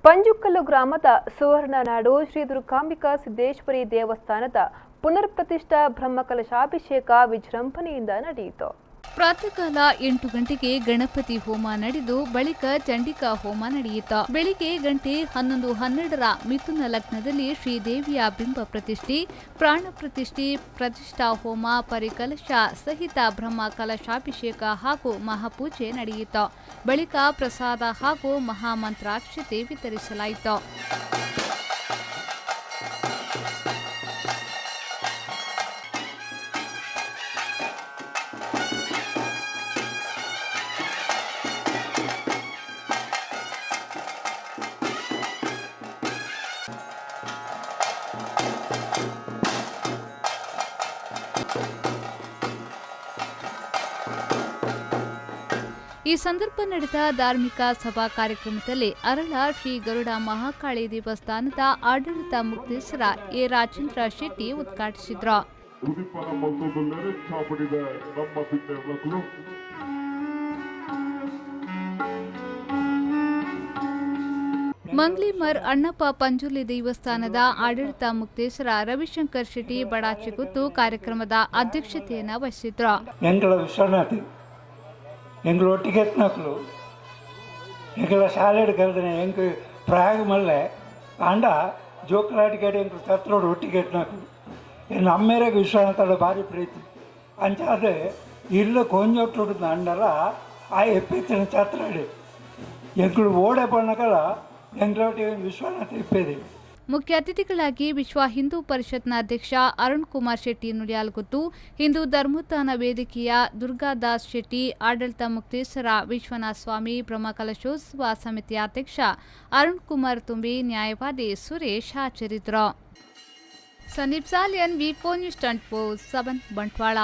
ಪಂಜುಕಲ್ಲು ಗ್ರಾಮದ ಸುವರ್ಣನಾಡು ಶ್ರೀ ದುರ್ಗಾಂಬಿಕಾ ಸಿದ್ದೇಶ್ವರಿ ದೇವಸ್ಥಾನದ ಪುನರ್ಪ್ರತಿಷ್ಠಾ ಬ್ರಹ್ಮಕಲಶಾಭಿಷೇಕ ವಿಜೃಂಭಣೆಯಿಂದ ನಡೆಯಿತು. ಪ್ರಾತಃಕಾಲ 8 ಗಂಟೆಗೆ ಗಣಪತಿ ಹೋಮ ನಡೆದು ಬಳಿಕ ಚಂಡಿಕಾ ಹೋಮ ನಡೆಯಿತು. ಬೆಳಿಗ್ಗೆ ಗಂಟೆ 11:12ರ ಮಿಥುನ ಲಗ್ನದಲ್ಲಿ ಶ್ರೀದೇವಿಯ ಬಿಂಬ ಪ್ರತಿಷ್ಠೆ, ಪ್ರಾಣ ಪ್ರತಿಷ್ಠೆ, ಪ್ರತಿಷ್ಠಾ ಹೋಮ, ಪರಿಕಲಶ ಸಹಿತ ಬ್ರಹ್ಮ ಕಲಶಾಭಿಷೇಕ ಹಾಗೂ ಮಹಾಪೂಜೆ ನಡೆಯಿತು. ಬಳಿಕ ಪ್ರಸಾದ ಹಾಗೂ ಮಹಾಮಂತ್ರಾಕ್ಷತೆ ವಿತರಿಸಲಾಯಿತು. ಈ ಸಂದರ್ಭ ನಡೆದ ಧಾರ್ಮಿಕ ಸಭಾ ಕಾರ್ಯಕ್ರಮದಲ್ಲಿ ಅರಳ ಶ್ರೀ ಗರುಡ ಮಹಾಕಾಳಿ ದೇವಸ್ಥಾನದ ಆಡಳಿತ ಮುಖ್ಯಸ್ಥರ ಎ ರಾಜೇಂದ್ರ ಶೆಟ್ಟಿ ಉದ್ಘಾಟಿಸಿದರು. ಮಂಗ್ಲಿಮರ್ ಅಣ್ಣಪ್ಪ ಪಂಜುರ್ಲಿ ದೇವಸ್ಥಾನದ ಆಡಳಿತ ಮುಖ್ಯಸ್ಥರ ರವಿಶಂಕರ್ ಶೆಟ್ಟಿ ಬಡಾಚಿಗುತ್ತು ಕಾರ್ಯಕ್ರಮದ ಅಧ್ಯಕ್ಷತೆಯನ್ನು ವಹಿಸಿದ್ರು. ಎಂಗ್ಳು ಒಟ್ಟಿಗೆ ಎತ್ನಕ್ಲು ಎಂಗ್ಳ ಶಾಲೆಡ್ ಕರೆದ್ರೆ ಎಂಗ್ ಪ್ರಾಯ ಮಲ್ಲೆ ಅಂಡ ಜೋಕಲಾಟಿಗಡೆ ಎಂಗ್ಳು ತತ್ರೋಡು ಒಟ್ಟಿಗೆ ಎತ್ನಕ್ಲು ಎನ್ನ ಅಮ್ಮೇರೆಗೆ ವಿಶ್ವನಾಥಳ ಭಾರಿ ಪ್ರೀತಿ ಅಂಚಾದ್ರೆ ಇಲ್ಲ ಕೊಂಜೊಟ್ಟು ಅಂಡಲ ಆ ಎಪ್ಪಿತ್ತಿನ ಛತ್ರಾಡಿ ಎಂಗ್ಳು ಓಡೆ ಬಣ್ಣಕಲ ಎಂಗ್ಳೊಟ್ಟಿಗೆ ವಿಶ್ವನಾಥ ಇಪ್ಪೇದೆ. ಮುಖ್ಯ ಅತಿಥಿಗಳಾಗಿ ವಿಶ್ವ ಹಿಂದೂ ಪರಿಷತ್ನ ಅಧ್ಯಕ್ಷ ಅರುಣ್ ಕುಮಾರ್ ಶೆಟ್ಟಿ ನುಡಿಯಾಲ್ಗುತ್ತು, ಹಿಂದೂ ಧರ್ಮೋತ್ಥಾನ ವೇದಿಕೆಯ ದುರ್ಗಾದಾಸ್ ಶೆಟ್ಟಿ, ಆಡಳಿತ ಮುಕ್ತೇಶ್ವರ ವಿಶ್ವನಾಥ ಸ್ವಾಮಿ, ಬ್ರಹ್ಮಕಲಶೋತ್ಸವ ಸಮಿತಿಯ ಅಧ್ಯಕ್ಷ ಅರುಣ್ ಕುಮಾರ್ ತುಂಬಿ, ನ್ಯಾಯವಾದಿ ಸುರೇಶ್ ಹಾಜರಿದ್ದರು. ಸಂದೀಪ್ ಸಾಲಿಯನ್, ವಿ4 ನ್ಯೂಸ್ 24/7 ಬಂಟ್ವಾಳ.